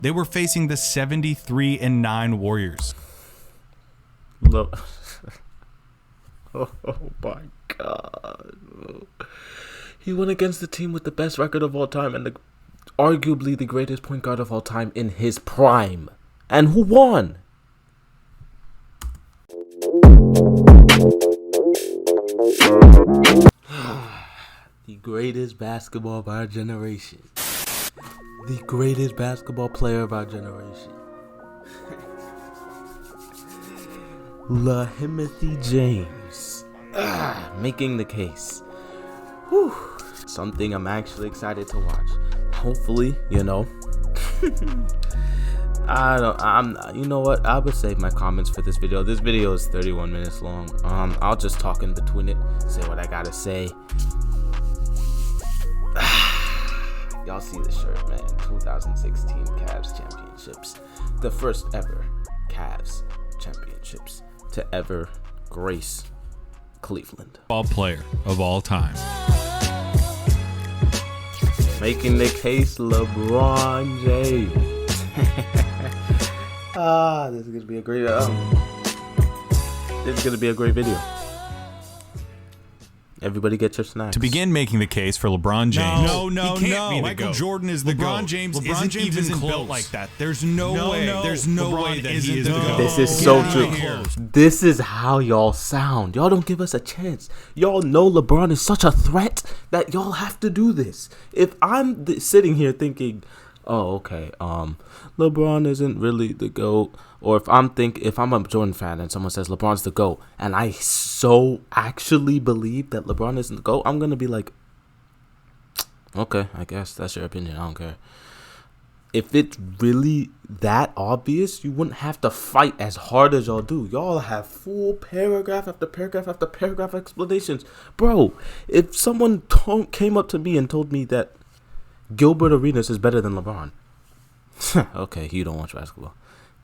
They were facing the 73-9 Warriors. Look. Oh my God. He went against the team with the best record of all time and arguably the greatest point guard of all time in his prime. And who won? The greatest basketball of our generation. The greatest basketball player of our generation. Timothy James. Making the case. Whew. Something I'm actually excited to watch. Hopefully, you know. You know what? I would save my comments for this video. This video is 31 minutes long. I'll just talk in between it, say what I gotta say. Y'all see the shirt, man. 2016 Cavs championships. The first ever Cavs championships to ever grace Cleveland. Ball player of all time. Making the case, LeBron James. This is gonna be a great. This is gonna be a great video. Everybody get your snacks. To begin making the case for LeBron James. No. Michael Jordan is the GOAT. LeBron James isn't built like that. There's no way. There's no way that he is the GOAT. This is so true. This is how y'all sound. Y'all don't give us a chance. Y'all know LeBron is such a threat that y'all have to do this. If I'm sitting here thinking, oh, okay, LeBron isn't really the GOAT, or if I'm a Jordan fan and someone says LeBron's the GOAT, and I so actually believe that LeBron isn't the GOAT, I'm gonna be like, okay, I guess that's your opinion. I don't care. If it's really that obvious, you wouldn't have to fight as hard as y'all do. Y'all have full paragraph after paragraph after paragraph explanations, bro. If someone came up to me and told me that Gilbert Arenas is better than LeBron, okay, you don't watch basketball.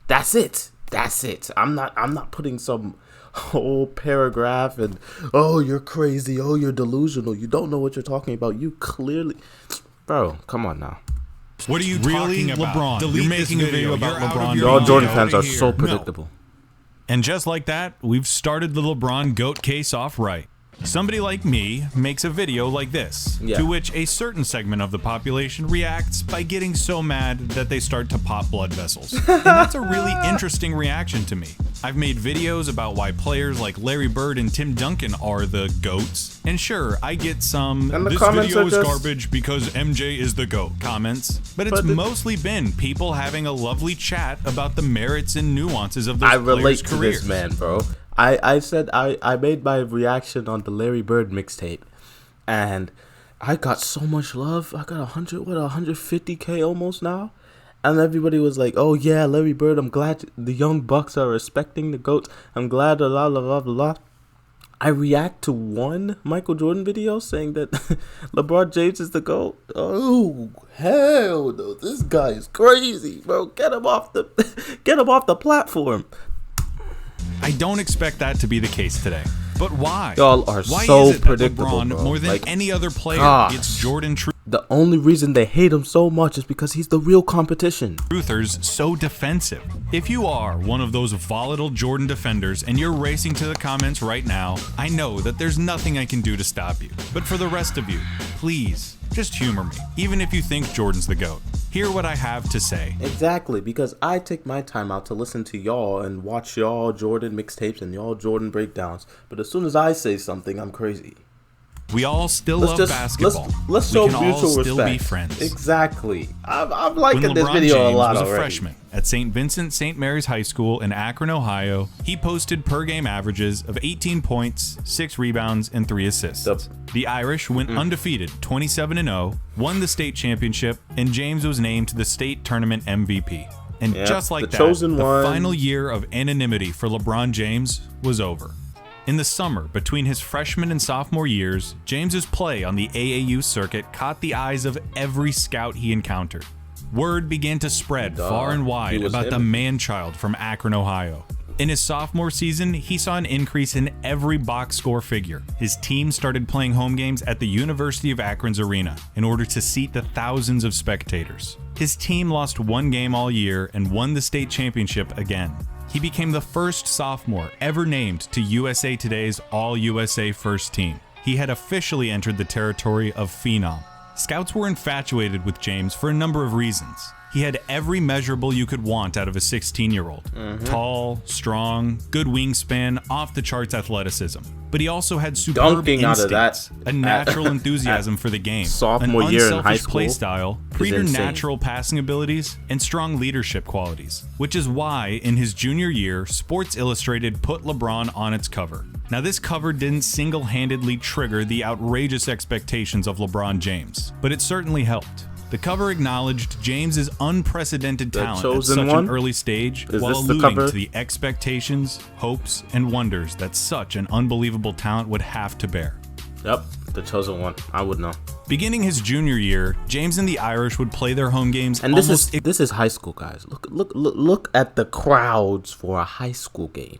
That's it. I'm not putting some whole paragraph and, oh, you're crazy, oh, you're delusional, you don't know what you're talking about. You clearly, bro, come on now. What are you talking about? LeBron. You're making a video about LeBron. Y'all Jordan fans are so predictable. No. And just like that, we've started the LeBron GOAT case off right. Somebody like me makes a video like this, to which a certain segment of the population reacts by getting so mad that they start to pop blood vessels. And that's a really interesting reaction to me. I've made videos about why players like Larry Bird and Tim Duncan are the GOATs. And sure, I get some, this video is garbage because MJ is the GOAT comments. But it's mostly been people having a lovely chat about the merits and nuances of those players' careers. I relate to this man, bro. I said I made my reaction on the Larry Bird mixtape, and I got so much love. I got 150K almost now, and everybody was like, "Oh yeah, Larry Bird. I'm glad the young bucks are respecting the GOATs. I'm glad." Blah blah blah blah. I react to one Michael Jordan video saying that LeBron James is the GOAT. Oh hell no! This guy is crazy, bro. Get him off the platform. I don't expect that to be the case today. But why? Y'all are why so is it predictable, that LeBron, bro. more than Like, any other player, gets Jordan The only reason they hate him so much is because he's the real competition. truthers so defensive? If you are one of those volatile Jordan defenders and you're racing to the comments right now, I know that there's nothing I can do to stop you. But for the rest of you, please, just humor me, even if you think Jordan's the GOAT. Hear what I have to say. Exactly, because I take my time out to listen to y'all and watch y'all Jordan mixtapes and y'all Jordan breakdowns. But as soon as I say something, I'm crazy. We all still love basketball. Let's show we can mutual all respect. still be friends. Exactly. I'm liking When this LeBron video James a lot was already. a freshman at St. Vincent St. Mary's High School in Akron, Ohio, he posted per-game averages of 18 points, 6 rebounds, and 3 assists. The Irish went undefeated, 27-0, won the state championship, and James was named the state tournament MVP. And just like that, the final year of anonymity for LeBron James was over. In the summer between his freshman and sophomore years, James's play on the AAU circuit caught the eyes of every scout he encountered. Word began to spread far and wide about the man-child from Akron, Ohio. In his sophomore season, he saw an increase in every box score figure. His team started playing home games at the University of Akron's arena in order to seat the thousands of spectators. His team lost one game all year and won the state championship again. He became the first sophomore ever named to USA Today's All-USA First Team. He had officially entered the territory of phenom. Scouts were infatuated with James for a number of reasons. He had every measurable you could want out of a 16-year-old. Tall, strong, good wingspan, off-the-charts athleticism. But he also had superb instincts, a natural enthusiasm for the game, sophomore an year in high unselfish school play style, preternatural passing abilities, and strong leadership qualities. Which is why, in his junior year, Sports Illustrated put LeBron on its cover. Now, this cover didn't single-handedly trigger the outrageous expectations of LeBron James, but it certainly helped. The cover acknowledged James's unprecedented talent at such an early stage, while alluding to the expectations, hopes, and wonders that such an unbelievable talent would have to bear. Yep, the chosen one. I would know. Beginning his junior year, James and the Irish would play their home games. And this is high school, guys. Look at the crowds for a high school game.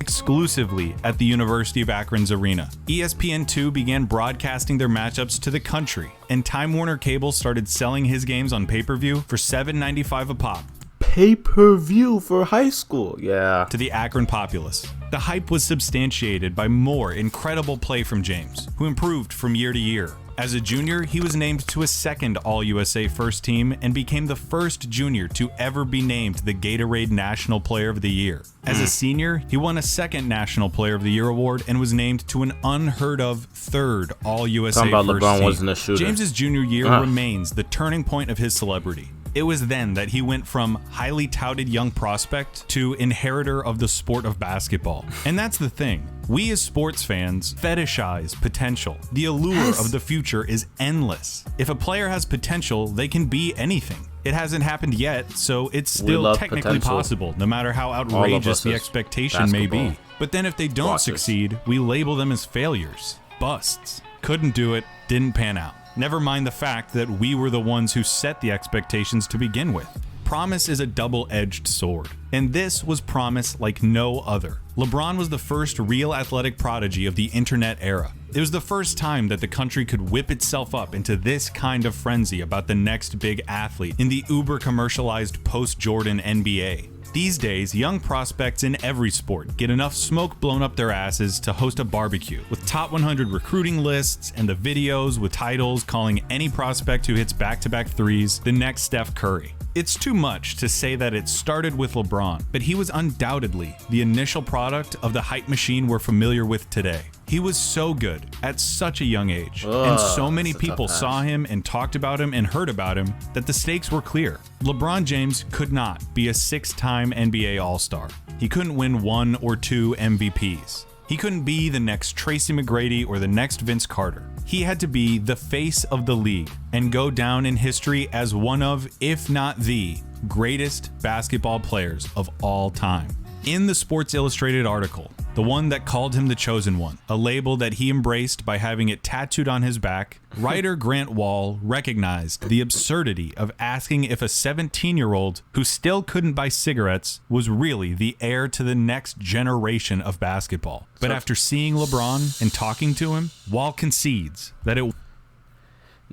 Exclusively at the University of Akron's arena. ESPN2 began broadcasting their matchups to the country, and Time Warner Cable started selling his games on pay-per-view for $7.95 a pop. Pay-per-view for high school, yeah. To the Akron populace. The hype was substantiated by more incredible play from James, who improved from year to year. As a junior, he was named to a second All-USA First Team and became the first junior to ever be named the Gatorade National Player of the Year. As a senior, he won a second National Player of the Year award and was named to an unheard-of third All-USA First LeBron Team. wasn't a shooter. James's junior year remains the turning point of his celebrity. It was then that he went from highly touted young prospect to inheritor of the sport of basketball. And that's the thing. We as sports fans fetishize potential. The allure of the future is endless. If a player has potential, they can be anything. It hasn't happened yet, so it's still technically possible, no matter how outrageous the expectation may be. But then if they don't succeed, we label them as failures, busts. Couldn't do it, didn't pan out. Never mind the fact that we were the ones who set the expectations to begin with. Promise is a double-edged sword, and this was promise like no other. LeBron was the first real athletic prodigy of the internet era. It was the first time that the country could whip itself up into this kind of frenzy about the next big athlete in the uber-commercialized post-Jordan NBA. These days, young prospects in every sport get enough smoke blown up their asses to host a barbecue with top 100 recruiting lists and the videos with titles calling any prospect who hits back-to-back threes the next Steph Curry. It's too much to say that it started with LeBron, but he was undoubtedly the initial product of the hype machine we're familiar with today. He was so good at such a young age, and so many people saw him and talked about him and heard about him that the stakes were clear. LeBron James could not be a 6-time NBA All-Star. He couldn't win 1 or 2 MVPs. He couldn't be the next Tracy McGrady or the next Vince Carter. He had to be the face of the league and go down in history as one of, if not the, greatest basketball players of all time. In the Sports Illustrated article, the one that called him the chosen one, a label that he embraced by having it tattooed on his back, writer Grant Wall recognized the absurdity of asking if a 17-year-old who still couldn't buy cigarettes was really the heir to the next generation of basketball. But after seeing LeBron and talking to him, Wall concedes that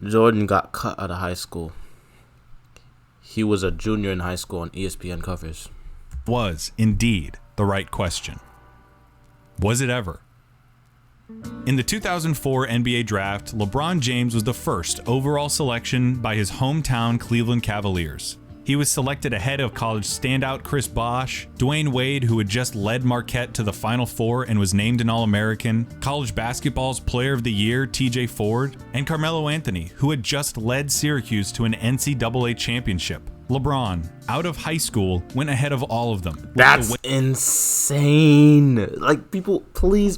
Jordan got cut out of high school. He was a junior in high school on ESPN covers. Was indeed the right question. Was it ever? In the 2004 NBA draft, LeBron James was the first overall selection by his hometown Cleveland Cavaliers. He was selected ahead of college standout Chris Bosh, Dwayne Wade, who had just led Marquette to the Final Four and was named an All-American, college basketball's Player of the Year TJ Ford, and Carmelo Anthony, who had just led Syracuse to an NCAA championship. LeBron, out of high school, went ahead of all of them. That's insane. Like, people, please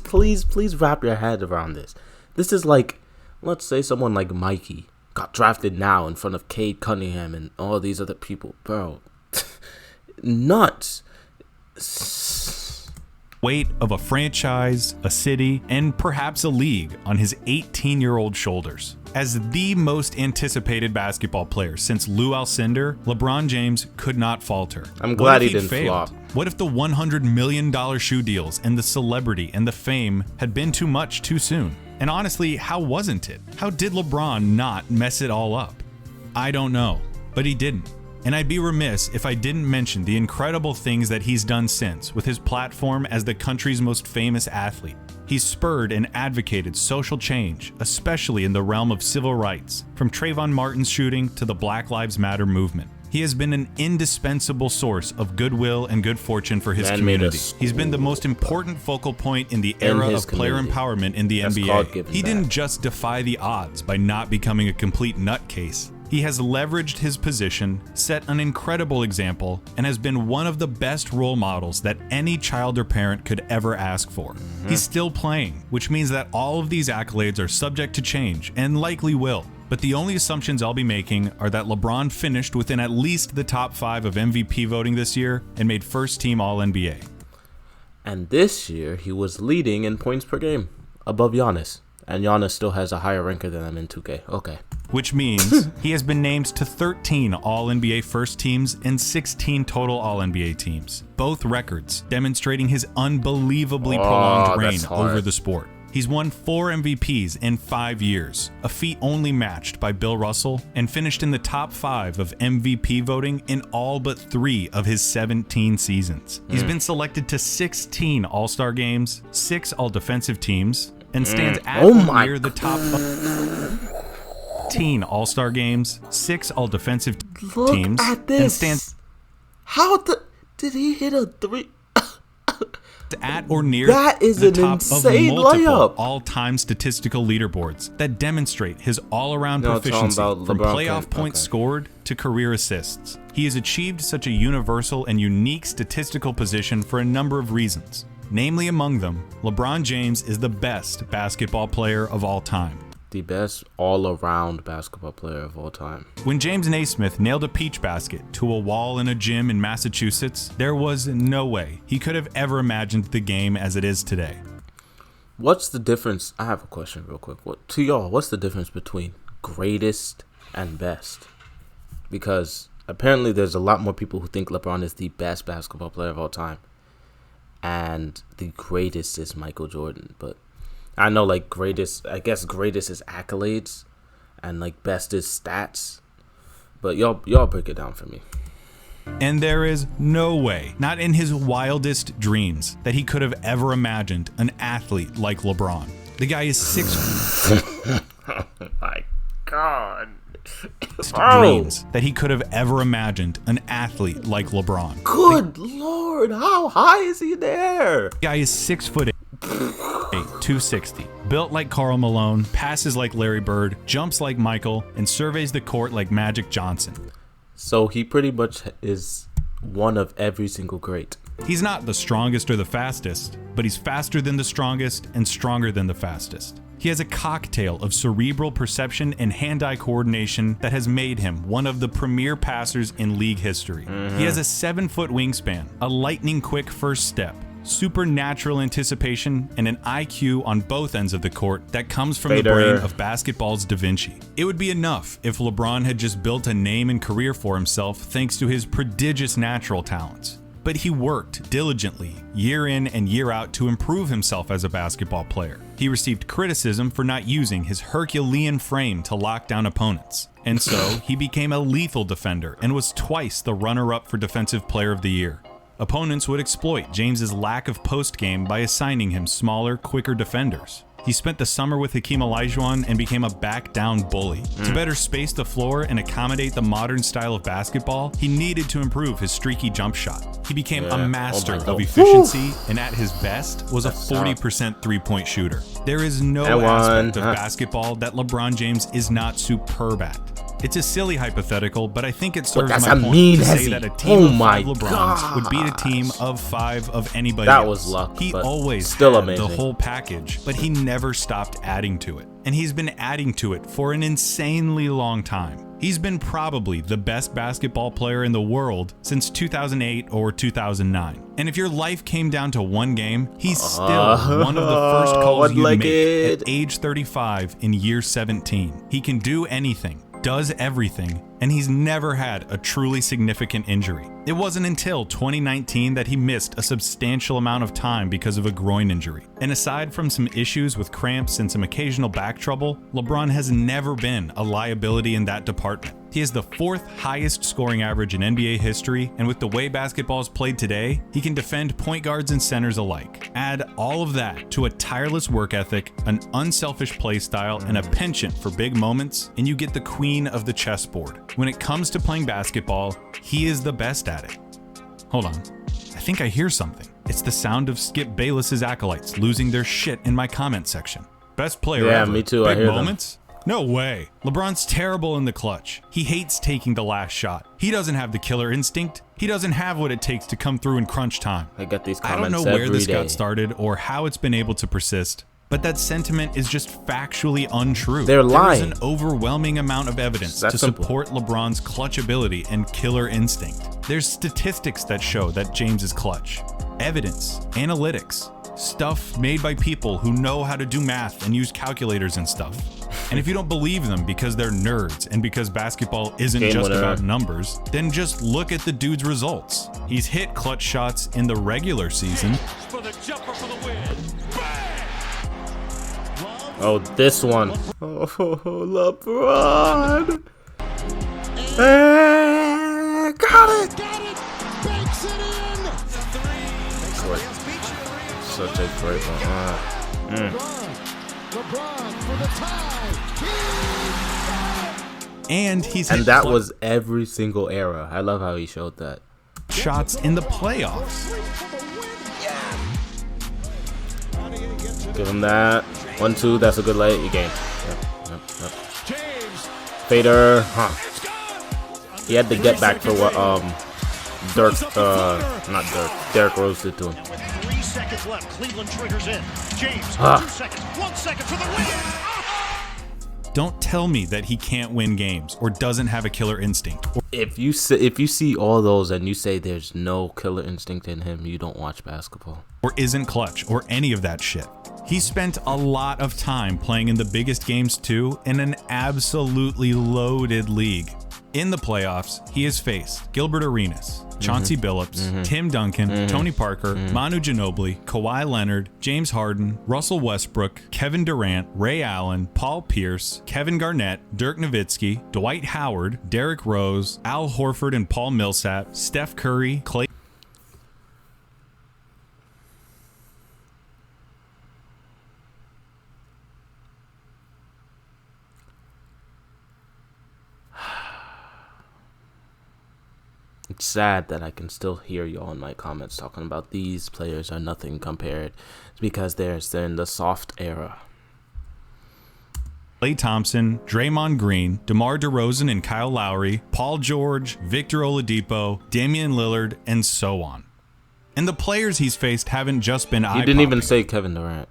wrap your head around this. This is like, let's say someone like Mikey got drafted now in front of Cade Cunningham and all these other people. Bro, nuts. weight of a franchise, a city, and perhaps a league on his 18-year-old shoulders. As the most anticipated basketball player since Lou Alcindor, LeBron James could not falter. I'm glad he didn't flop. What if the $100 million shoe deals and the celebrity and the fame had been too much too soon? And honestly, how wasn't it? How did LeBron not mess it all up? I don't know, but he didn't. And I'd be remiss if I didn't mention the incredible things that he's done since with his platform as the country's most famous athlete. He's spurred and advocated social change, especially in the realm of civil rights, from Trayvon Martin's shooting to the Black Lives Matter movement. He has been an indispensable source of goodwill and good fortune for his community. He's been the most important focal point in the era of player empowerment in the NBA. He didn't just defy the odds by not becoming a complete nutcase. He has leveraged his position, set an incredible example, and has been one of the best role models that any child or parent could ever ask for. He's still playing, which means that all of these accolades are subject to change, and likely will. But the only assumptions I'll be making are that LeBron finished within at least the top 5 of MVP voting this year and made first team All-NBA. And this year, he was leading in points per game, above Giannis. And Giannis still has a higher ranker than him in 2K. Okay. Which means he has been named to 13 All-NBA first teams and 16 total All-NBA teams. Both records demonstrating his unbelievably prolonged reign over the sport. He's won 4 MVPs in 5 years, a feat only matched by Bill Russell, and finished in the top 5 of MVP voting in all but 3 of his 17 seasons. He's been selected to 16 All-Star games, 6 All-Defensive teams, and stands at or near the top 15 All-Star games, 6 All-Defensive teams, at this. and stands did he hit a 3? At or near that is the an top insane of multiple layup. all-time statistical leaderboards that demonstrate his all-around proficiency from playoff points scored to career assists. He has achieved such a universal and unique statistical position for a number of reasons. Namely among them, LeBron James is the best basketball player of all time. The best all-around basketball player of all time. When James Naismith nailed a peach basket to a wall in a gym in Massachusetts, there was no way he could have ever imagined the game as it is today. What's the difference? I have a question real quick. To y'all, what's the difference between greatest and best? Because apparently there's a lot more people who think LeBron is the best basketball player of all time. And the greatest is Michael Jordan. But I know, like, greatest is accolades, and like best is stats. But y'all break it down for me. And there is no way, not in his wildest dreams, that he could have ever imagined an athlete like LeBron. The guy is 6 Oh my God. dreams that he could have ever imagined an athlete like LeBron. Good Lord, how high is he there? The guy is 6'8", 260, built like Karl Malone, passes like Larry Bird, jumps like Michael, and surveys the court like Magic Johnson. So he pretty much is one of every single great. He's not the strongest or the fastest, but he's faster than the strongest and stronger than the fastest. He has a cocktail of cerebral perception and hand-eye coordination that has made him one of the premier passers in league history. He has a 7-foot wingspan, a lightning-quick first step, supernatural anticipation, and an IQ on both ends of the court that comes from the brain of basketball's Da Vinci. It would be enough if LeBron had just built a name and career for himself thanks to his prodigious natural talents. But he worked diligently, year in and year out, to improve himself as a basketball player. He received criticism for not using his Herculean frame to lock down opponents. And so, he became a lethal defender and was twice the runner-up for Defensive Player of the Year. Opponents would exploit James's lack of post-game by assigning him smaller, quicker defenders. He spent the summer with Hakeem Olajuwon and became a back-down bully. To better space the floor and accommodate the modern style of basketball, he needed to improve his streaky jump shot. He became a master of efficiency and at his best was a 40% three-point shooter. There is no aspect of basketball that LeBron James is not superb at. It's a silly hypothetical, but I think it serves my point to say that a team of 5 LeBrons would beat a team of 5 of anybody else. That was luck. He always still had amazing. The whole package, but he never stopped adding to it. And he's been adding to it for an insanely long time. He's been probably the best basketball player in the world since 2008 or 2009. And if your life came down to one game, he's still one of the first calls you make at age 35 in year 17. He can do anything, does everything, and he's never had a truly significant injury. It wasn't until 2019 that he missed a substantial amount of time because of a groin injury. And aside from some issues with cramps and some occasional back trouble, LeBron has never been a liability in that department. He has the 4th highest scoring average in NBA history, and with the way basketball is played today, he can defend point guards and centers alike. Add all of that to a tireless work ethic, an unselfish play style, and a penchant for big moments, and you get the queen of the chessboard. When it comes to playing basketball, he is the best at it. Hold on, I think I hear something. It's the sound of Skip Bayless's acolytes losing their shit in my comment section. Best player ever. Me too. Big I hear moments? Them. No way. LeBron's terrible in the clutch. He hates taking the last shot. He doesn't have the killer instinct. He doesn't have what it takes to come through in crunch time. I get these comments. I don't know where this got started or how it's been able to persist, but that sentiment is just factually untrue. They're lying. There's an overwhelming amount of evidence to support LeBron's clutch ability and killer instinct. There's statistics that show that James is clutch. Evidence, analytics, stuff made by people who know how to do math and use calculators and stuff. And if you don't believe them because they're nerds and because basketball isn't just about numbers, then just look at the dude's results. He's hit clutch shots in the regular season. Oh, this one. Oh, LeBron. Hey, got it. Banks it in. Such a great one. LeBron for the tie. And he's and that was every single era. I love how he showed that. Shots in the playoffs. Give him that. 1-2. That's a good lay. You game. Yep. Fader. He had to get back for what Derrick Rose did to him. 3 seconds left. Cleveland triggers in. James, 2 seconds. 1 second for the win. Don't tell me that he can't win games or doesn't have a killer instinct. If you see all those and you say there's no killer instinct in him, you don't watch basketball. Or isn't clutch or any of that shit. He spent a lot of time playing in the biggest games too in an absolutely loaded league. In the playoffs, he has faced Gilbert Arenas, Chauncey Billups, Tim Duncan, Tony Parker, Manu Ginobili, Kawhi Leonard, James Harden, Russell Westbrook, Kevin Durant, Ray Allen, Paul Pierce, Kevin Garnett, Dirk Nowitzki, Dwight Howard, Derrick Rose, Al Horford and Paul Millsap, Steph Curry, Klay. It's sad that I can still hear y'all in my comments talking about these players are nothing compared. It's because they're in the soft era. Klay Thompson, Draymond Green, DeMar DeRozan and Kyle Lowry, Paul George, Victor Oladipo, Damian Lillard, and so on. And the players he's faced haven't just been eye-popping. You didn't even say Kevin Durant.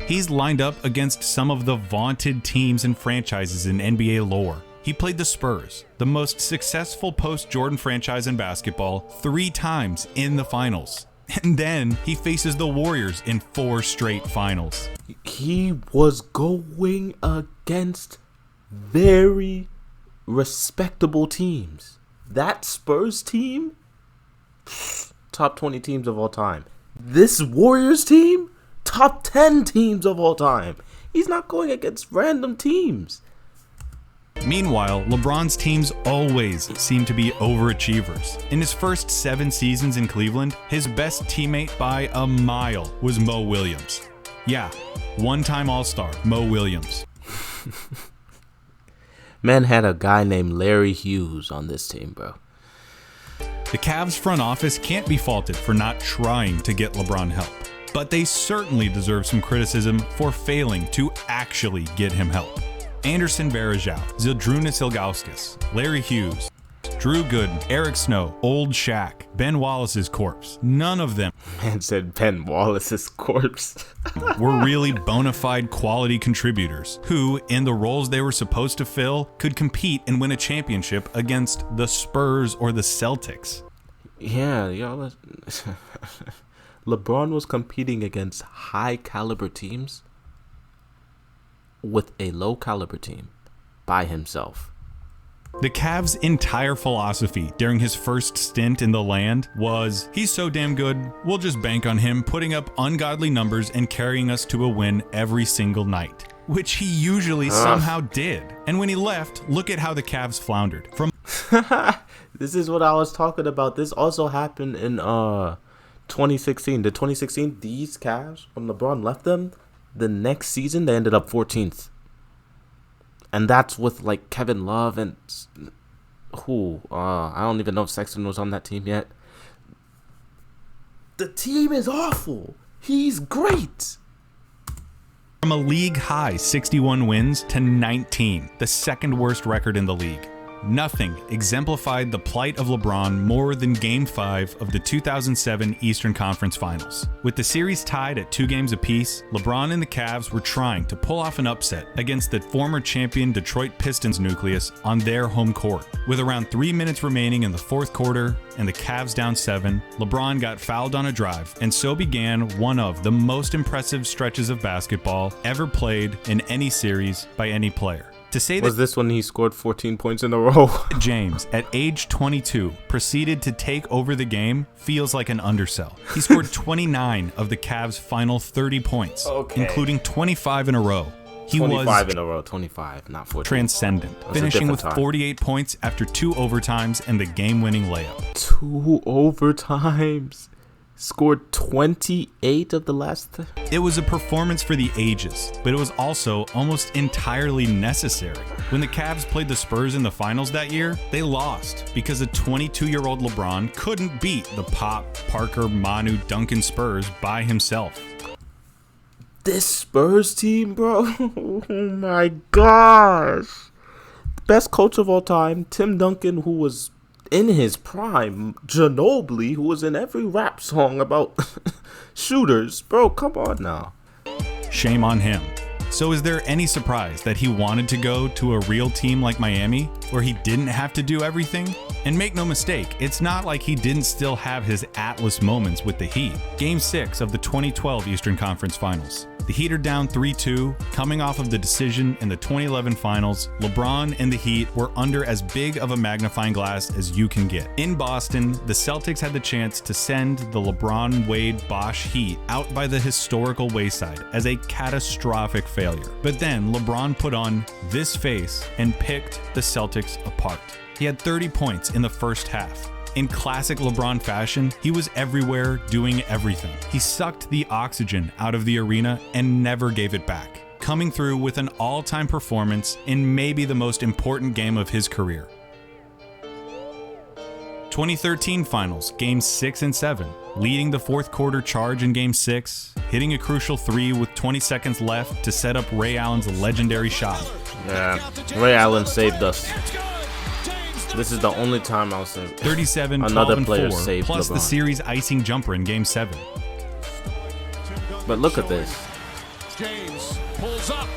He's lined up against some of the vaunted teams and franchises in NBA lore. He played the Spurs, the most successful post-Jordan franchise in basketball, 3 times in the finals. And then he faces the Warriors in 4 straight finals. He was going against very respectable teams. That Spurs team, top 20 teams of all time. This Warriors team, top 10 teams of all time. He's not going against random teams. Meanwhile, LeBron's teams always seem to be overachievers. In his first 7 seasons in Cleveland, his best teammate by a mile was Mo Williams. Yeah, one-time All-Star, Mo Williams. Man had a guy named Larry Hughes on this team, bro. The Cavs front office can't be faulted for not trying to get LeBron help, but they certainly deserve some criticism for failing to actually get him help. Anderson Varejao, Zydrunas Ilgauskas, Larry Hughes, Drew Gooden, Eric Snow, Old Shaq, Ben Wallace's corpse. None of them Man said Ben Wallace's corpse. were really bona fide quality contributors who, in the roles they were supposed to fill, could compete and win a championship against the Spurs or the Celtics. Yeah, y'all. LeBron was competing against high caliber teams with a low caliber team by himself. The Cavs' entire philosophy during his first stint in the land was, he's so damn good, we'll just bank on him putting up ungodly numbers and carrying us to a win every single night. Which he usually somehow did. And when he left, look at how the Cavs floundered. From This is what I was talking about. This also happened in 2016. The 2016, these Cavs, when LeBron left them, the next season they ended up 14th. And that's with like Kevin Love and I don't even know if Sexton was on that team yet. The team is awful. He's great. From a league high 61 wins to 19, the second worst record in the league. Nothing exemplified the plight of LeBron more than Game 5 of the 2007 Eastern Conference Finals. With the series tied at 2 games apiece, LeBron and the Cavs were trying to pull off an upset against the former champion Detroit Pistons nucleus on their home court. With around 3 minutes remaining in the fourth quarter and the Cavs down 7, LeBron got fouled on a drive, and so began one of the most impressive stretches of basketball ever played in any series by any player. To say Was this when he scored 14 points in a row? James, at age 22, proceeded to take over the game feels like an undersell. He scored 29 of the Cavs' final 30 points, including 25 in a row. He 25 in a row, 25, not 14. Transcendent, finishing with 48 points after 2 overtimes and the game-winning layup. 2 overtimes. Scored 28 of the last. It was a performance for the ages, but it was also almost entirely necessary. When the Cavs played the Spurs in the finals that year, they lost because a 22-year-old LeBron couldn't beat the Pop, Parker, Manu, Duncan Spurs by himself. This Spurs team, bro. Oh my gosh. Best coach of all time, Tim Duncan, who was in his prime, Ginobili, who was in every rap song about shooters. Bro, come on now. Shame on him. So is there any surprise that he wanted to go to a real team like Miami, where he didn't have to do everything? And make no mistake, it's not like he didn't still have his Atlas moments with the Heat. Game 6 of the 2012 Eastern Conference Finals. The Heat are down 3-2, coming off of the decision in the 2011 Finals. LeBron and the Heat were under as big of a magnifying glass as you can get. In Boston, the Celtics had the chance to send the LeBron, Wade, Bosh Heat out by the historical wayside as a catastrophic failure. But then LeBron put on this face and picked the Celtics apart. He had 30 points in the first half. In classic LeBron fashion, he was everywhere doing everything. He sucked the oxygen out of the arena and never gave it back, coming through with an all-time performance in maybe the most important game of his career. 2013 Finals, Games 6 and 7, leading the fourth quarter charge in Game 6, hitting a crucial 3 with 20 seconds left to set up Ray Allen's legendary shot. Yeah, Ray Allen saved us. This is the only time I'll say 37, another 12, and player 4, saved plus LeBron. the series icing jumper in Game 7. But look at this. James pulls up,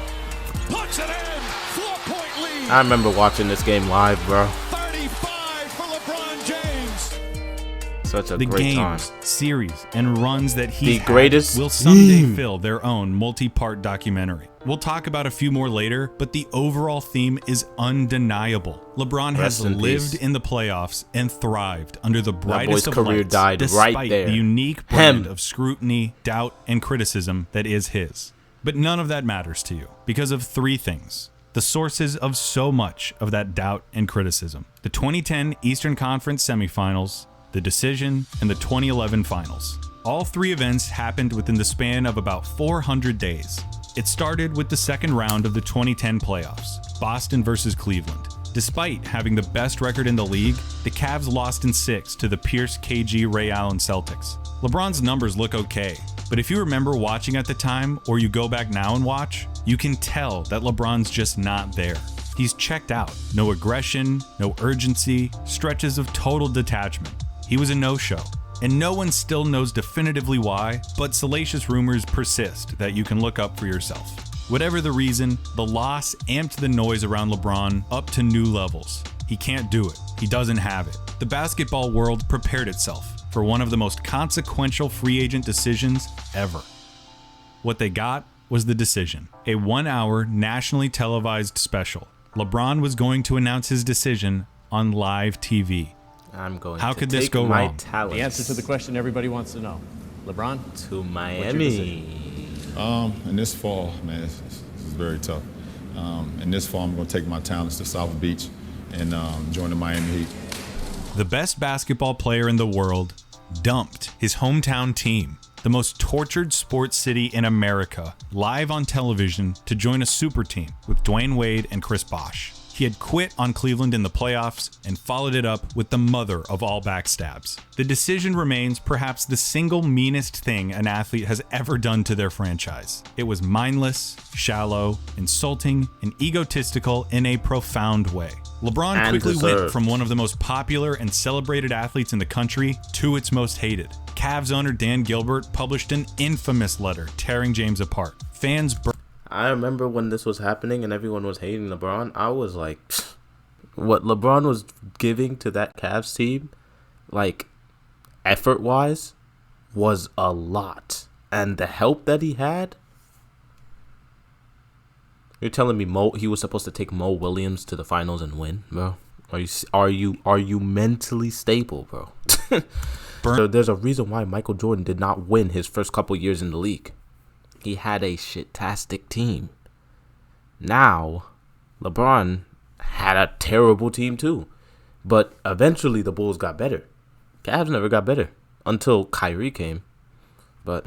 puts it in, 4-point lead. I remember watching this game live, bro. 35 for LeBron James. Such a The great games, time. series, and runs that he greatest will someday team. fill their own multi-part documentary. We'll talk about a few more later, but the overall theme is undeniable. LeBron has Rest in lived peace. in the playoffs and thrived under the boy's brightest of career lights, died despite right there. the unique brand Him. of scrutiny, doubt, and criticism that is his. But none of that matters to you because of 3 things. The sources of so much of that doubt and criticism. The 2010 Eastern Conference semifinals, the decision, and the 2011 finals. All 3 events happened within the span of about 400 days. It started with the second round of the 2010 playoffs, Boston versus Cleveland. Despite having the best record in the league, the Cavs lost in 6 to the Pierce, KG, Ray Allen Celtics. LeBron's numbers look okay, but if you remember watching at the time, or you go back now and watch, you can tell that LeBron's just not there. He's checked out. No aggression, no urgency, stretches of total detachment. He was a no-show. And no one still knows definitively why, but salacious rumors persist that you can look up for yourself. Whatever the reason, the loss amped the noise around LeBron up to new levels. He can't do it. He doesn't have it. The basketball world prepared itself for one of the most consequential free agent decisions ever. What they got was the decision. A 1-hour nationally televised special. LeBron was going to announce his decision on live TV. I'm going How to could take this go my wrong? talents The answer to the question everybody wants to know. LeBron? to Miami. In this fall, man, this is very tough. In this fall, I'm going to take my talents to South Beach and join the Miami Heat. The best basketball player in the world dumped his hometown team, the most tortured sports city in America, live on television to join a super team with Dwayne Wade and Chris Bosh. He had quit on Cleveland in the playoffs and followed it up with the mother of all backstabs. The decision remains perhaps the single meanest thing an athlete has ever done to their franchise. It was mindless, shallow, insulting, and egotistical in a profound way. LeBron And quickly deserved. went from one of the most popular and celebrated athletes in the country to its most hated. Cavs owner Dan Gilbert published an infamous letter tearing James apart. Fans I remember when this was happening and everyone was hating LeBron. I was like, what LeBron was giving to that Cavs team, like, effort-wise, was a lot. And the help that he had, you're telling me he was supposed to take Mo Williams to the finals and win, bro? Are you mentally stable, bro? So there's a reason why Michael Jordan did not win his first couple years in the league. He had a shit-tastic team. Now, LeBron had a terrible team too. But eventually the Bulls got better. Cavs never got better until Kyrie came. But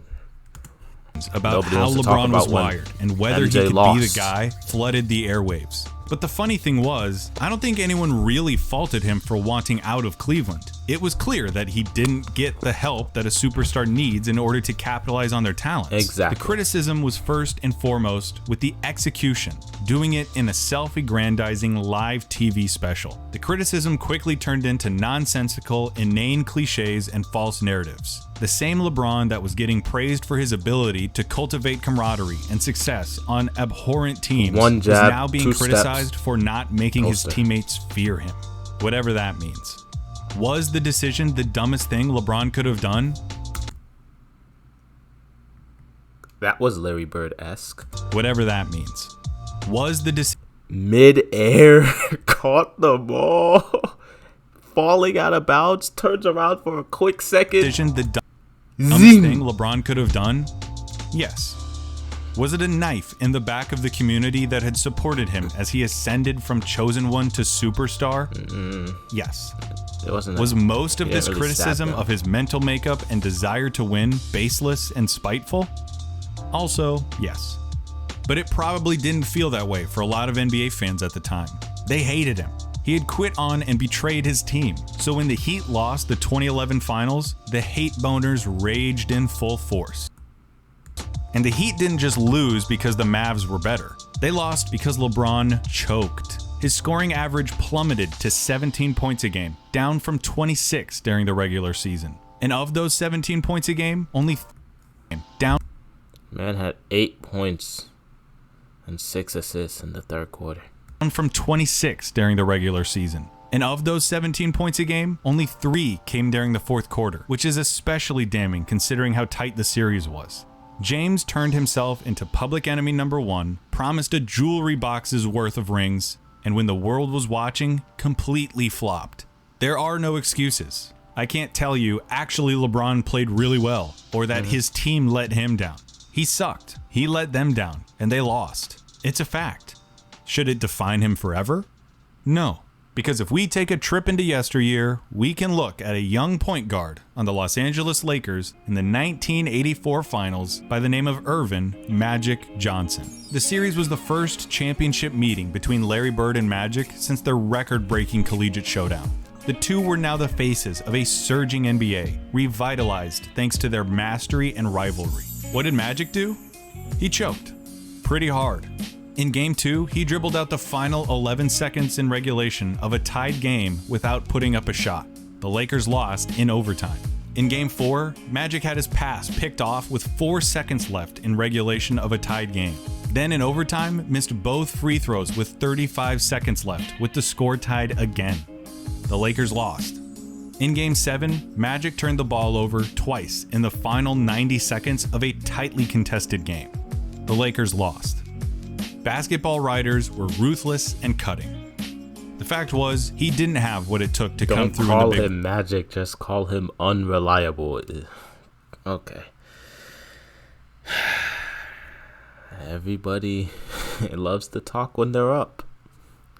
about nobody how wants to talk LeBron was about when wired and whether MJ he could lost. be the guy flooded the airwaves. But the funny thing was, I don't think anyone really faulted him for wanting out of Cleveland. It was clear that he didn't get the help that a superstar needs in order to capitalize on their talents. Exactly. The criticism was first and foremost with the execution, doing it in a self-aggrandizing live TV special. The criticism quickly turned into nonsensical, inane cliches and false narratives. The same LeBron that was getting praised for his ability to cultivate camaraderie and success on abhorrent teams One jab, was now being 2 steps. criticized for not making his Poster. teammates fear him. Whatever that means. Was the decision the dumbest thing LeBron could have done? that was Larry Bird-esque. Whatever that means. Was the decision Mid-air, caught the ball, falling out of bounds, turns around for a quick second. the dumbest Zing. thing LeBron could have done? Yes. Was it a knife in the back of the community that had supported him as he ascended from chosen one to superstar? Yes. It wasn't. Was most of He this didn't really criticism stab them. of his mental makeup and desire to win baseless and spiteful? Also, yes. But it probably didn't feel that way for a lot of NBA fans at the time. They hated him. He had quit on and betrayed his team. So when the Heat lost the 2011 finals, the hate boners raged in full force. And the Heat didn't just lose because the Mavs were better. They lost because LeBron choked. His scoring average plummeted to 17 points a game, down from 26 during the regular season. And of those 17 points a game, only down Man had 8 points and 6 assists in the third quarter. from 26 during the regular season. And of those 17 points a game, only 3 came during the fourth quarter, which is especially damning considering how tight the series was. James turned himself into public enemy number 1, promised a jewelry box's worth of rings, and when the world was watching, completely flopped. There are no excuses. I can't tell you actually LeBron played really well, or that his team let him down. He sucked. He let them down, and they lost. It's a fact. Should it define him forever? No. Because if we take a trip into yesteryear, we can look at a young point guard on the Los Angeles Lakers in the 1984 finals by the name of Irvin Magic Johnson. The series was the first championship meeting between Larry Bird and Magic since their record-breaking collegiate showdown. The two were now the faces of a surging NBA, revitalized thanks to their mastery and rivalry. What did Magic do? He choked. Pretty hard. In Game 2, he dribbled out the final 11 seconds in regulation of a tied game without putting up a shot. The Lakers lost in overtime. In Game 4, Magic had his pass picked off with 4 seconds left in regulation of a tied game. Then in overtime, missed both free throws with 35 seconds left, with the score tied again. The Lakers lost. In Game 7, Magic turned the ball over twice in the final 90 seconds of a tightly contested game. The Lakers lost. Basketball writers were ruthless and cutting. The fact was, he didn't have what it took to come through in the big... Don't call him Magic, just call him unreliable. Okay. Everybody loves to talk when they're up.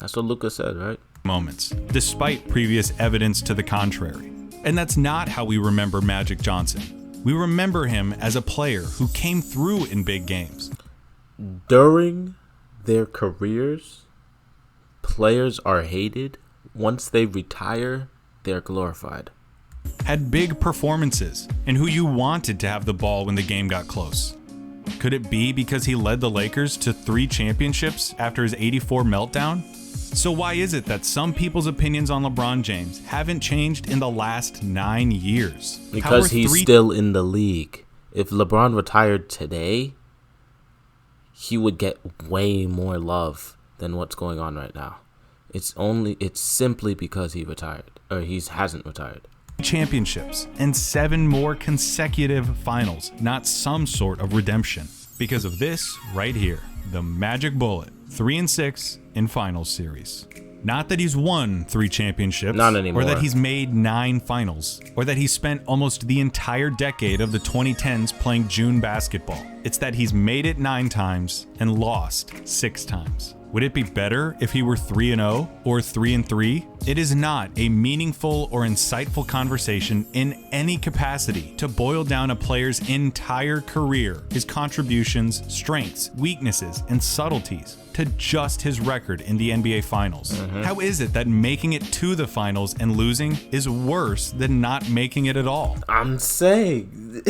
That's what Luka said, right? Moments, despite previous evidence to the contrary. And that's not how we remember Magic Johnson. We remember him as a player who came through in big games. During their careers, players are hated. Once they retire, they're glorified. Had big performances, and who you wanted to have the ball when the game got close. Could it be because he led the Lakers to 3 championships after his '84 meltdown? So why is it that some people's opinions on LeBron James haven't changed in the last 9 years? Because he's still in the league. If LeBron retired today, he would get way more love than what's going on right now. It's simply because he retired, or he hasn't retired. Championships and 7 more consecutive finals, not some sort of redemption. Because of this right here, the Magic Bullet, 3-6 in finals series. Not that he's won 3 championships, not anymore, or that he's made 9 finals, or that he spent almost the entire decade of the 2010s playing June basketball. It's that he's made it 9 times and lost 6 times. Would it be better if he were 3-0 or 3-3? It is not a meaningful or insightful conversation in any capacity to boil down a player's entire career, his contributions, strengths, weaknesses, and subtleties to just his record in the NBA Finals. How is it that making it to the finals and losing is worse than not making it at all? I'm saying...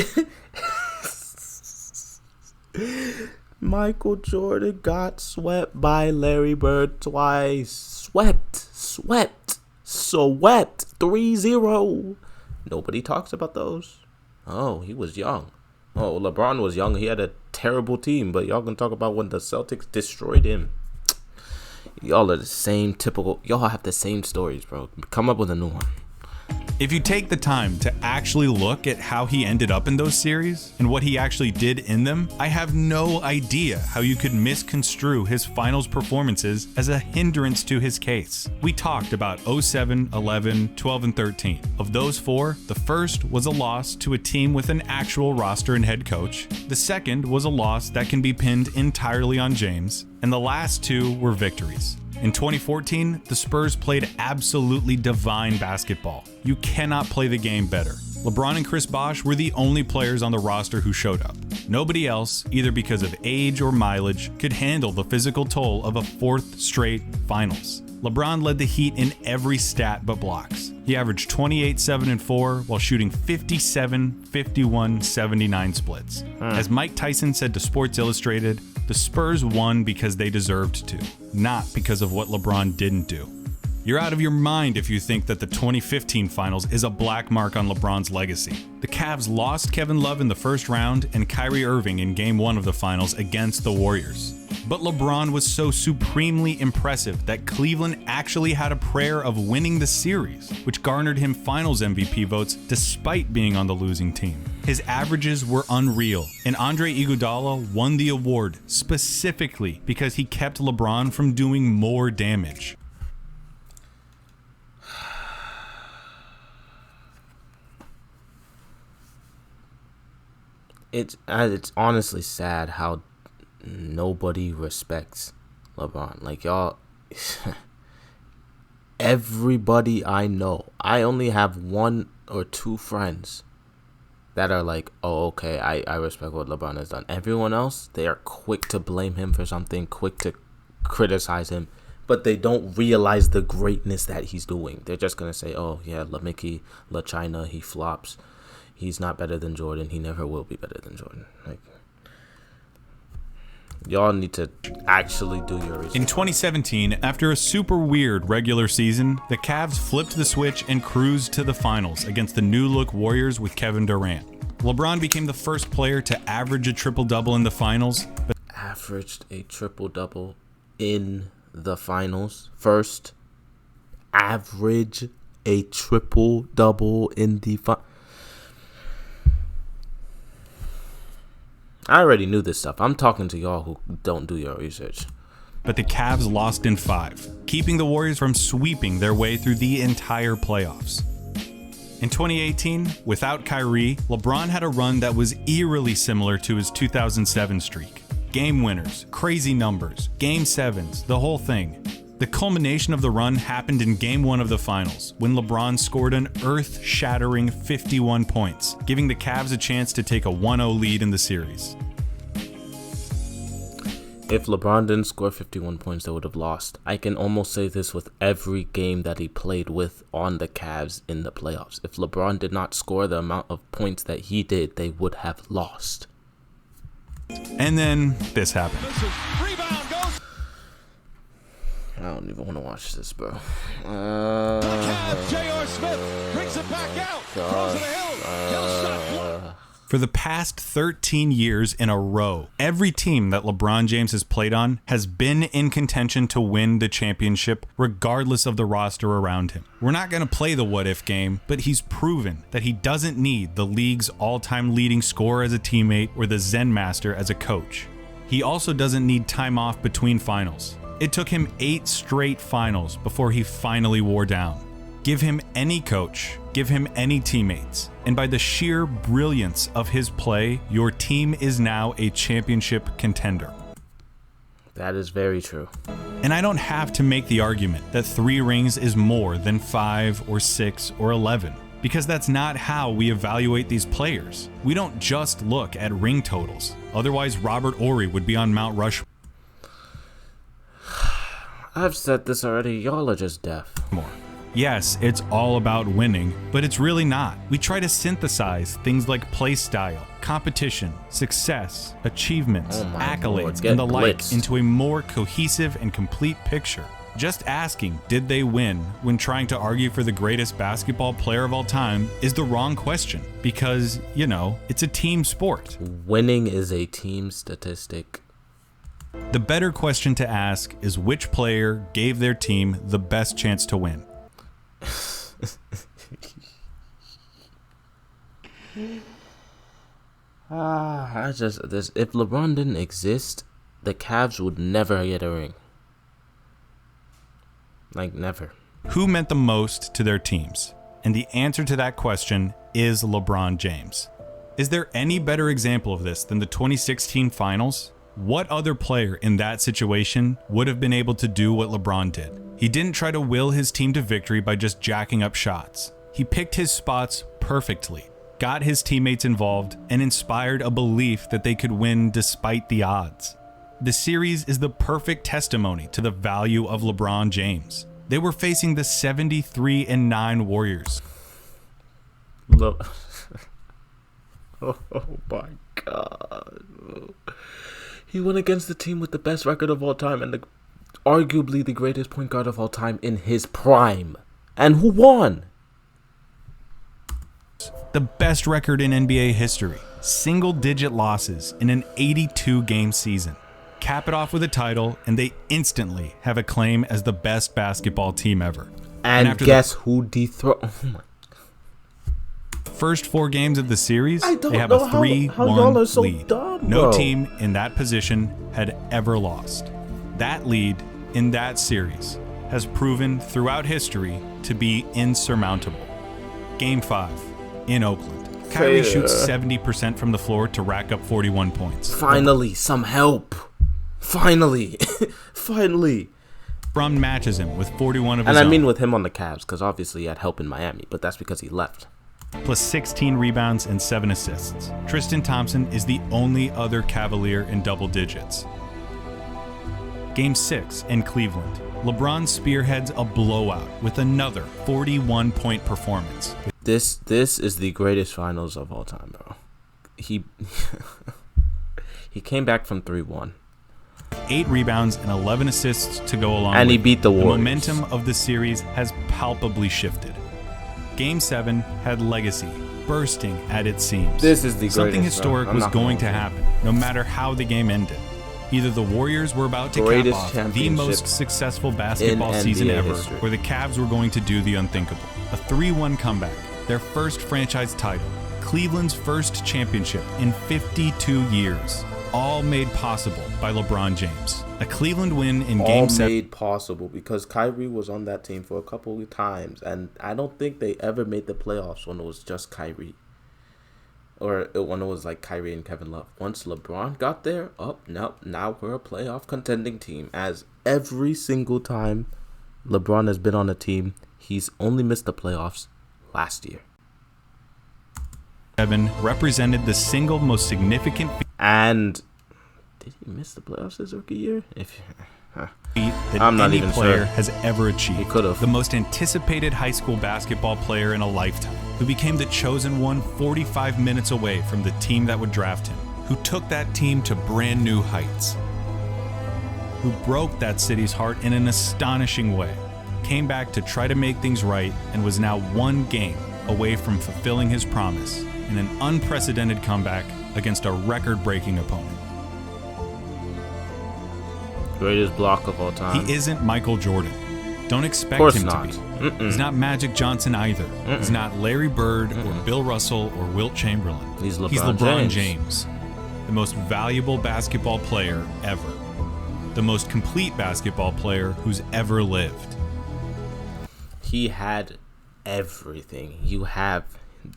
Michael Jordan got swept by Larry Bird twice. Swept. 3-0. Nobody talks about those. Oh, he was young. Oh, LeBron was young. He had a terrible team, but y'all can talk about when the Celtics destroyed him. Y'all are the same typical... Y'all have the same stories, bro. Come up with a new one. If you take the time to actually look at how he ended up in those series and what he actually did in them, I have no idea how you could misconstrue his finals performances as a hindrance to his case. We talked about 07, 11, 12, and 13. Of those 4, the first was a loss to a team with an actual roster and head coach. The second was a loss that can be pinned entirely on James. And the last 2 were victories. In 2014, the Spurs played absolutely divine basketball. You cannot play the game better. LeBron and Chris Bosh were the only players on the roster who showed up. Nobody else, either because of age or mileage, could handle the physical toll of a 4th straight finals. LeBron led the Heat in every stat but blocks. He averaged 28, 7, and 4 while shooting 57, 51, 79 splits. As Mike Tyson said to Sports Illustrated, the Spurs won because they deserved to, not because of what LeBron didn't do. You're out of your mind if you think that the 2015 finals is a black mark on LeBron's legacy. The Cavs lost Kevin Love in the first round and Kyrie Irving in Game 1 of the finals against the Warriors. But LeBron was so supremely impressive that Cleveland actually had a prayer of winning the series, which garnered him finals MVP votes despite being on the losing team. His averages were unreal, and Andre Iguodala won the award specifically because he kept LeBron from doing more damage. It's honestly sad how nobody respects LeBron. Like, y'all, everybody I know, I only have 1 or 2 friends that are like, oh, okay, I respect what LeBron has done. Everyone else, they are quick to blame him for something, quick to criticize him, but they don't realize the greatness that he's doing. They're just going to say, oh, yeah, La Mickey, La China, he flops. He's not better than Jordan. He never will be better than Jordan. Like, Y'all need to actually do your research. In 2017, after a super weird regular season, the Cavs flipped the switch and cruised to the finals against the new-look Warriors with Kevin Durant. LeBron became the first player to average a triple-double in the finals. But averaged a triple-double in the finals. First, average a triple-double in the finals. I already knew this stuff. I'm talking to y'all who don't do your research. But the Cavs lost in 5, keeping the Warriors from sweeping their way through the entire playoffs. In 2018, without Kyrie, LeBron had a run that was eerily similar to his 2007 streak. Game winners, crazy numbers, game 7s, the whole thing. The culmination of the run happened in Game 1 of the finals, when LeBron scored an earth-shattering 51 points, giving the Cavs a chance to take a 1-0 lead in the series. If LeBron didn't score 51 points, they would have lost. I can almost say this with every game that he played with on the Cavs in the playoffs. If LeBron did not score the amount of points that he did, they would have lost. And then this happened. I don't even want to watch this, bro. J.R. Smith brings it back out. Throws it ahead. For the past 13 years in a row, every team that LeBron James has played on has been in contention to win the championship regardless of the roster around him. We're not going to play the what-if game, but he's proven that he doesn't need the league's all-time leading scorer as a teammate or the Zen master as a coach. He also doesn't need time off between finals. It took him 8 straight finals before he finally wore down. Give him any coach, give him any teammates, and by the sheer brilliance of his play, your team is now a championship contender. That is very true. And I don't have to make the argument that 3 rings is more than 5 or 6 or 11, because that's not how we evaluate these players. We don't just look at ring totals. Otherwise, Robert Horry would be on Mount Rushmore. I've said this already. Y'all are just deaf. Yes, it's all about winning, but it's really not. We try to synthesize things like play style, competition, success, achievements, accolades, and the like into a more cohesive and complete picture. Just asking, did they win, when trying to argue for the greatest basketball player of all time is the wrong question, because, you know, it's a team sport. Winning is a team statistic. The better question to ask is which player gave their team the best chance to win. If LeBron didn't exist, the Cavs would never get a ring. Like, never. Who meant the most to their teams? And the answer to that question is LeBron James. Is there any better example of this than the 2016 finals? What other player in that situation would have been able to do what LeBron did? He didn't try to will his team to victory by just jacking up shots. He picked his spots perfectly, got his teammates involved, and inspired a belief that they could win despite the odds. The series is the perfect testimony to the value of LeBron James. They were facing the 73-9 Warriors. Look. Oh my God. He went against the team with the best record of all time and arguably the greatest point guard of all time in his prime. And who won? The best record in NBA history. Single-digit losses in an 82-game season. Cap it off with a title, and they instantly have a claim as the best basketball team ever. And guess who dethroned? Oh my. First 4 games of the series, they have know a 3-1 how y'all are so lead. dumb, No bro. team in that position had ever lost. That lead in that series has proven throughout history to be insurmountable. Game 5 in Oakland. Kyrie shoots 70% from the floor to rack up 41 points. Finally, some help. Finally. Finally. LeBron matches him with 41 of his And own. I mean with him on the Cavs, because obviously he had help in Miami, but that's because he left. Plus 16 rebounds and 7 assists. Tristan Thompson is the only other Cavalier in double digits. Game 6 in Cleveland. LeBron spearheads a blowout with another 41-point performance. This is the greatest finals of all time, bro. He came back from 3-1 8 rebounds and 11 assists to go along And with he beat the Warriors. The momentum of the series has palpably shifted. Game 7 had legacy bursting at its seams. This is the Something greatest, historic I'm was not going gonna to happen, no matter how the game ended. Either the Warriors were about to cap Greatest off the championship most successful basketball in season NBA ever, history. or the Cavs were going to do the unthinkable. A 3-1 comeback, their first franchise title, Cleveland's first championship in 52 years, all made possible by LeBron James. A Cleveland win in Game 7. Made possible because Kyrie was on that team for a couple of times, and I don't think they ever made the playoffs when it was just Kyrie. Or when it was like Kyrie and Kevin Love. Once LeBron got there, now we're a playoff contending team. As every single time LeBron has been on a team, he's only missed the playoffs last year. 7 represented the single most significant And did he miss the playoffs his rookie year? feat that I'm not any even player sure. has ever achieved. He could have. The most anticipated high school basketball player in a lifetime, who became the chosen one 45 minutes away from the team that would draft him, who took that team to brand new heights, who broke that city's heart in an astonishing way, came back to try to make things right, and was now one game away from fulfilling his promise in an unprecedented comeback against a record-breaking opponent. Greatest block of all time. He isn't Michael Jordan. Don't expect Course him not. to be. He's not Magic Johnson either. He's not Larry Bird or Bill Russell or Wilt Chamberlain. He's LeBron LeBron James. James, the most valuable basketball player ever. The most complete basketball player who's ever lived. He had everything. You have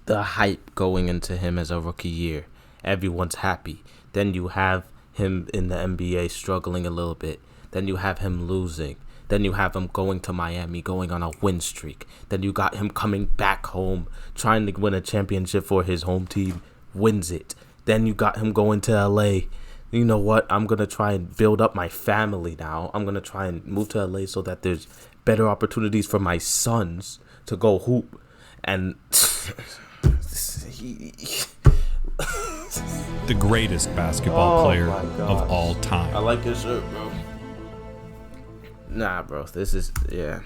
the hype going into him as a rookie year. Everyone's happy. Then you have him in the NBA struggling a little bit. Then you have him losing. Then you have him going to Miami, going on a win streak. Then you got him coming back home, trying to win a championship for his home team, wins it. Then you got him going to LA. You know what? I'm going to try and build up my family now. I'm going to try and move to LA so that there's better opportunities for my sons to go hoop. And The greatest basketball player of all time. I like your shirt, bro. Nah, bro. This is, yeah,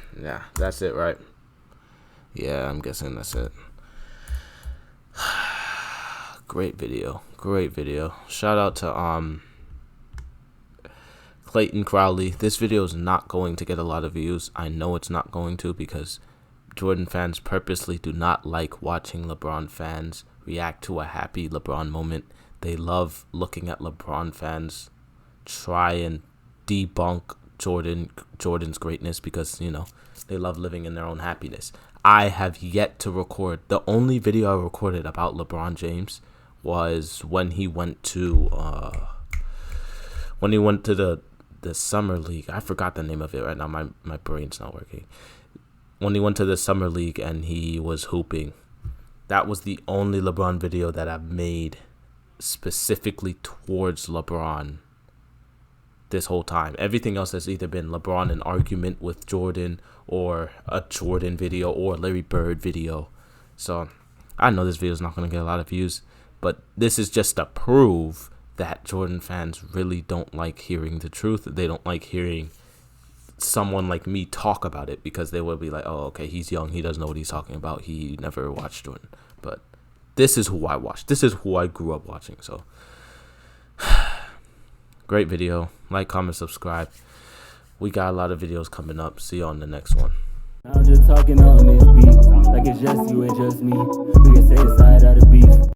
that's it, right? Yeah, I'm guessing that's it. Great video. Shout out to Clayton Crowley. This video is not going to get a lot of views. I know it's not going to, because Jordan fans purposely do not like watching LeBron fans react to a happy LeBron moment. They love looking at LeBron fans try and debunk Jordan's greatness, because, you know, they love living in their own happiness. I have yet to record. The only video I recorded about LeBron James was when he went to the summer league. I forgot the name of it right now. My brain's not working. When he went to the summer league and he was hooping. That was the only LeBron video that I've made specifically towards LeBron this whole time. Everything else has either been LeBron in argument with Jordan, or a Jordan video, or Larry Bird video. So I know this video is not going to get a lot of views, but this is just to prove that Jordan fans really don't like hearing the truth. They don't like hearing someone like me talk about it, because they will be like, oh, okay, he's young, he doesn't know what he's talking about, he never watched Jordan. But this is who I watched. This is who I grew up watching. So great video. Like, comment, subscribe. We got a lot of videos coming up. See you on the next one. I'm just talking on this beat, like it's just you and just me. We can say the side of the beat.